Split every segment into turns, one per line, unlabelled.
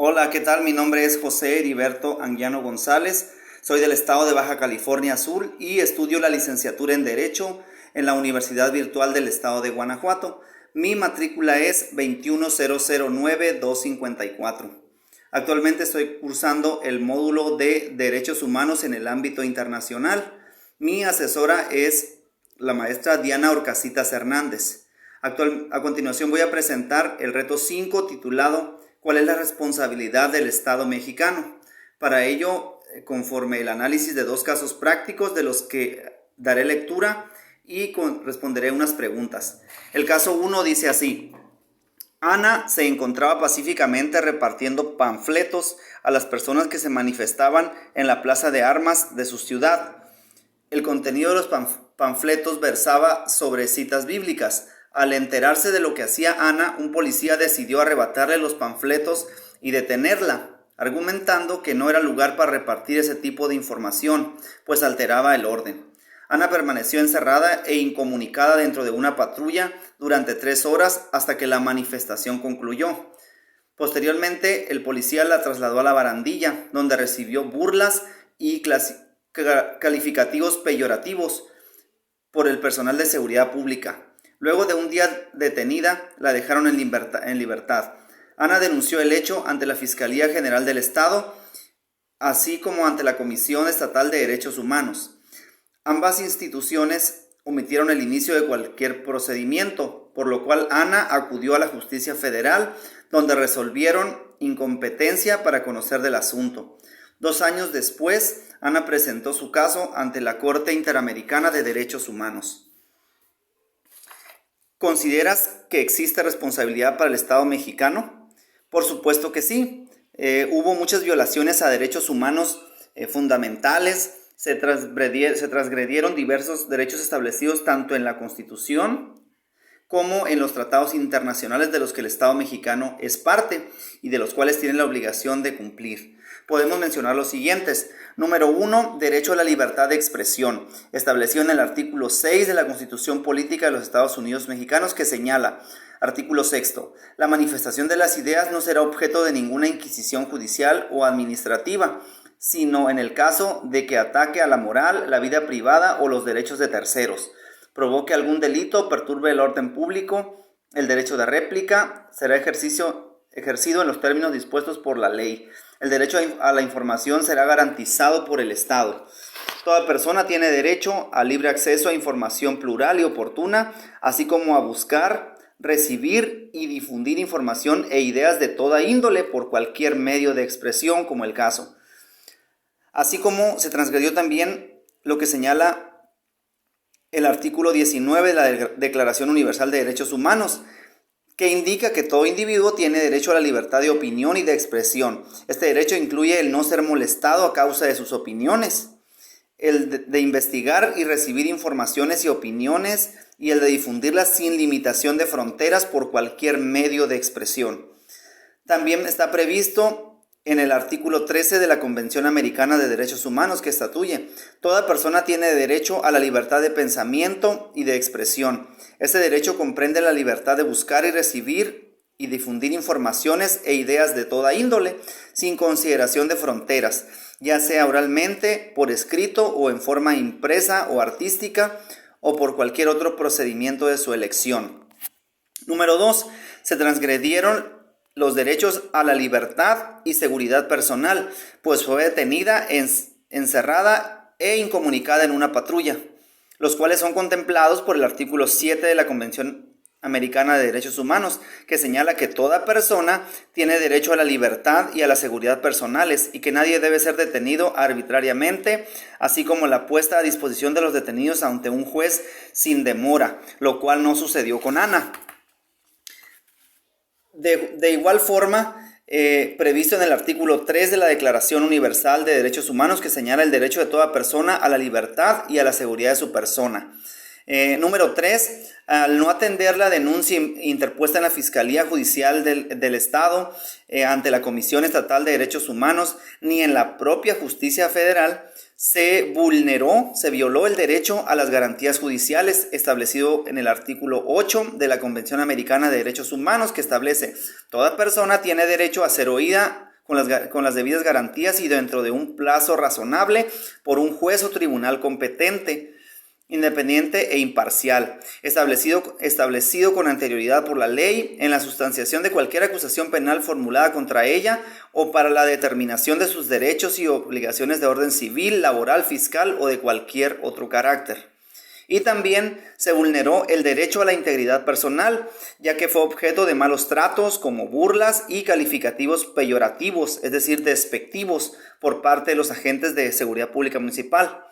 Hola, ¿qué tal? Mi nombre es José Heriberto Anguiano González. Soy del estado de Baja California Sur y estudio la licenciatura en Derecho en la Universidad Virtual del Estado de Guanajuato. Mi matrícula es 21009-254. Actualmente estoy cursando el módulo de Derechos Humanos en el ámbito internacional. Mi asesora es la maestra Diana Orcasitas Hernández. A continuación voy a presentar el reto 5 titulado ¿Cuál es la responsabilidad del Estado mexicano? Para ello, conforme el análisis de dos casos prácticos de los que daré lectura y responderé unas preguntas. El caso 1 dice así: Ana se encontraba pacíficamente repartiendo panfletos a las personas que se manifestaban en la plaza de armas de su ciudad. El contenido de los panfletos versaba sobre citas bíblicas. Al enterarse de lo que hacía Ana, un policía decidió arrebatarle los panfletos y detenerla, argumentando que no era lugar para repartir ese tipo de información, pues alteraba el orden. Ana permaneció encerrada e incomunicada dentro de una patrulla durante 3 horas hasta que la manifestación concluyó. Posteriormente, el policía la trasladó a la barandilla, donde recibió burlas y calificativos peyorativos por el personal de seguridad pública. Luego de un día detenida, la dejaron en libertad. Ana denunció el hecho ante la Fiscalía General del Estado, así como ante la Comisión Estatal de Derechos Humanos. Ambas instituciones omitieron el inicio de cualquier procedimiento, por lo cual Ana acudió a la Justicia Federal, donde resolvieron incompetencia para conocer del asunto. 2 años después, Ana presentó su caso ante la Corte Interamericana de Derechos Humanos. ¿Consideras que existe responsabilidad para el Estado mexicano? Por supuesto que sí. Hubo muchas violaciones a derechos humanos fundamentales. Se transgredieron diversos derechos establecidos tanto en la Constitución como en los tratados internacionales de los que el Estado mexicano es parte y de los cuales tiene la obligación de cumplir. Podemos mencionar los siguientes. Número 1, derecho a la libertad de expresión, establecido en el artículo 6 de la Constitución Política de los Estados Unidos Mexicanos, que señala, artículo 6, la manifestación de las ideas no será objeto de ninguna inquisición judicial o administrativa, sino en el caso de que ataque a la moral, la vida privada o los derechos de terceros, provoque algún delito o perturbe el orden público. El derecho de réplica será ejercido en los términos dispuestos por la ley. El derecho a la información será garantizado por el Estado. Toda persona tiene derecho a libre acceso a información plural y oportuna, así como a buscar, recibir y difundir información e ideas de toda índole por cualquier medio de expresión, como el caso. Así como se transgredió también lo que señala el artículo 19 de la Declaración Universal de Derechos Humanos, que indica que todo individuo tiene derecho a la libertad de opinión y de expresión. Este derecho incluye el no ser molestado a causa de sus opiniones, el de investigar y recibir informaciones y opiniones, y el de difundirlas sin limitación de fronteras por cualquier medio de expresión. También está previsto en el artículo 13 de la Convención Americana de Derechos Humanos, que estatuye: toda persona tiene derecho a la libertad de pensamiento y de expresión. Este derecho comprende la libertad de buscar y recibir y difundir informaciones e ideas de toda índole, sin consideración de fronteras, ya sea oralmente, por escrito o en forma impresa o artística, o por cualquier otro procedimiento de su elección. Número 2. Se transgredieron los derechos a la libertad y seguridad personal, pues fue detenida, encerrada e incomunicada en una patrulla, los cuales son contemplados por el artículo 7 de la Convención Americana de Derechos Humanos, que señala que toda persona tiene derecho a la libertad y a la seguridad personales y que nadie debe ser detenido arbitrariamente, así como la puesta a disposición de los detenidos ante un juez sin demora, lo cual no sucedió con Ana. De igual forma, previsto en el artículo 3 de la Declaración Universal de Derechos Humanos, que señala el derecho de toda persona a la libertad y a la seguridad de su persona. Número 3, al no atender la denuncia interpuesta en la Fiscalía Judicial del Estado ante la Comisión Estatal de Derechos Humanos, ni en la propia Justicia Federal, se violó el derecho a las garantías judiciales establecido en el artículo 8 de la Convención Americana de Derechos Humanos, que establece: toda persona tiene derecho a ser oída con las debidas garantías y dentro de un plazo razonable por un juez o tribunal competente, independiente e imparcial, establecido con anterioridad por la ley en la sustanciación de cualquier acusación penal formulada contra ella o para la determinación de sus derechos y obligaciones de orden civil, laboral, fiscal o de cualquier otro carácter. Y también se vulneró el derecho a la integridad personal, ya que fue objeto de malos tratos como burlas y calificativos peyorativos, es decir, despectivos por parte de los agentes de seguridad pública municipal.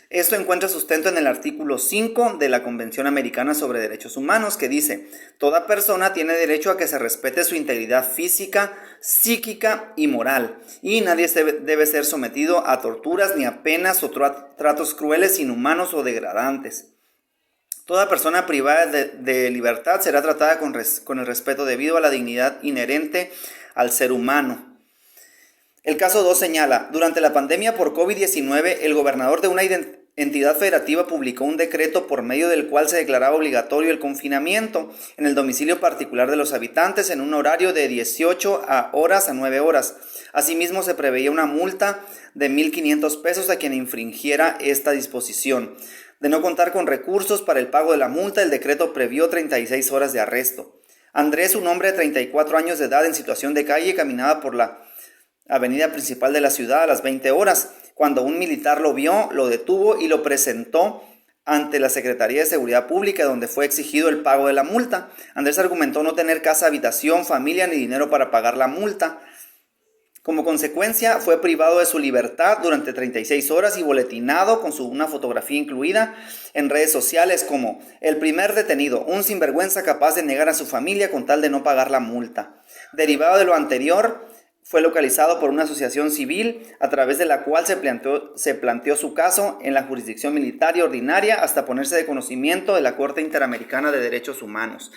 Esto encuentra sustento en el artículo 5 de la Convención Americana sobre Derechos Humanos, que dice: toda persona tiene derecho a que se respete su integridad física, psíquica y moral, y nadie debe ser sometido a torturas ni a penas o tratos crueles, inhumanos o degradantes. Toda persona privada de libertad será tratada con el respeto debido a la dignidad inherente al ser humano. El caso 2 señala: durante la pandemia por COVID-19, el gobernador de una entidad federativa publicó un decreto por medio del cual se declaraba obligatorio el confinamiento en el domicilio particular de los habitantes en un horario de 18 horas a 9 horas. Asimismo, se preveía una multa de 1,500 pesos a quien infringiera esta disposición. De no contar con recursos para el pago de la multa, el decreto previó 36 horas de arresto. Andrés, un hombre de 34 años de edad en situación de calle, caminaba por la avenida principal de la ciudad a las 20 horas, cuando un militar lo vio, lo detuvo y lo presentó ante la Secretaría de Seguridad Pública, donde fue exigido el pago de la multa. Andrés argumentó no tener casa, habitación, familia ni dinero para pagar la multa. Como consecuencia, fue privado de su libertad durante 36 horas y boletinado con una fotografía incluida en redes sociales como: el primer detenido, un sinvergüenza capaz de negar a su familia con tal de no pagar la multa. Derivado de lo anterior, fue localizado por una asociación civil a través de la cual se planteó su caso en la jurisdicción militar y ordinaria hasta ponerse de conocimiento de la Corte Interamericana de Derechos Humanos.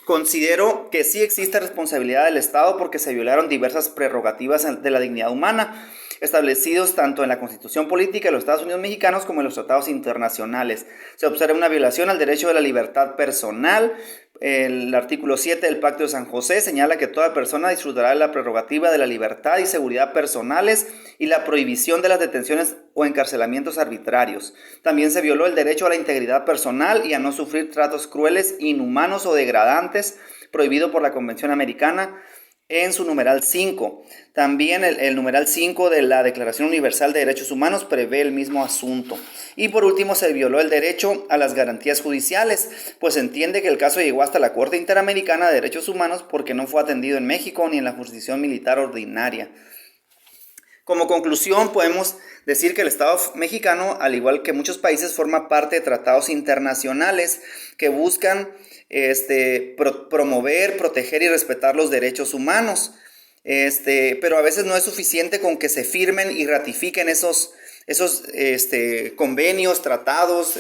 Considero que sí existe responsabilidad del Estado porque se violaron diversas prerrogativas de la dignidad humana, establecidos tanto en la Constitución Política de los Estados Unidos Mexicanos como en los tratados internacionales. Se observa una violación al derecho de la libertad personal. El artículo 7 del Pacto de San José señala que toda persona disfrutará de la prerrogativa de la libertad y seguridad personales y la prohibición de las detenciones o encarcelamientos arbitrarios. También se violó el derecho a la integridad personal y a no sufrir tratos crueles, inhumanos o degradantes, prohibido por la Convención Americana en su numeral 5. También el numeral 5 de la Declaración Universal de Derechos Humanos prevé el mismo asunto. Y por último, se violó el derecho a las garantías judiciales, pues se entiende que el caso llegó hasta la Corte Interamericana de Derechos Humanos porque no fue atendido en México ni en la jurisdicción militar ordinaria. Como conclusión, podemos decir que el Estado mexicano, al igual que muchos países, forma parte de tratados internacionales que buscan promover, proteger y respetar los derechos humanos. Pero a veces no es suficiente con que se firmen y ratifiquen esos convenios, tratados,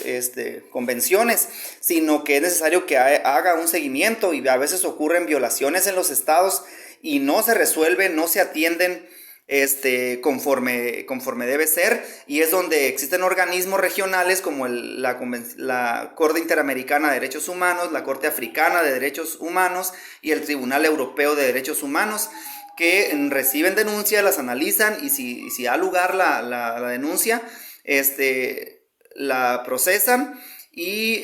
convenciones, sino que es necesario que haga un seguimiento, y a veces ocurren violaciones en los estados y no se resuelven, no se atienden conforme debe ser, y es donde existen organismos regionales como la Corte Interamericana de Derechos Humanos, la Corte Africana de Derechos Humanos y el Tribunal Europeo de Derechos Humanos, que reciben denuncias, las analizan y si da lugar la denuncia, la procesan y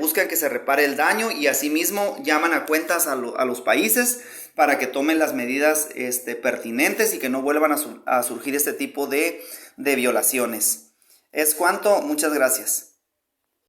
buscan que se repare el daño, y asimismo llaman a cuentas a los países para que tomen las medidas pertinentes y que no vuelvan a surgir este tipo de violaciones. Es cuanto, muchas gracias.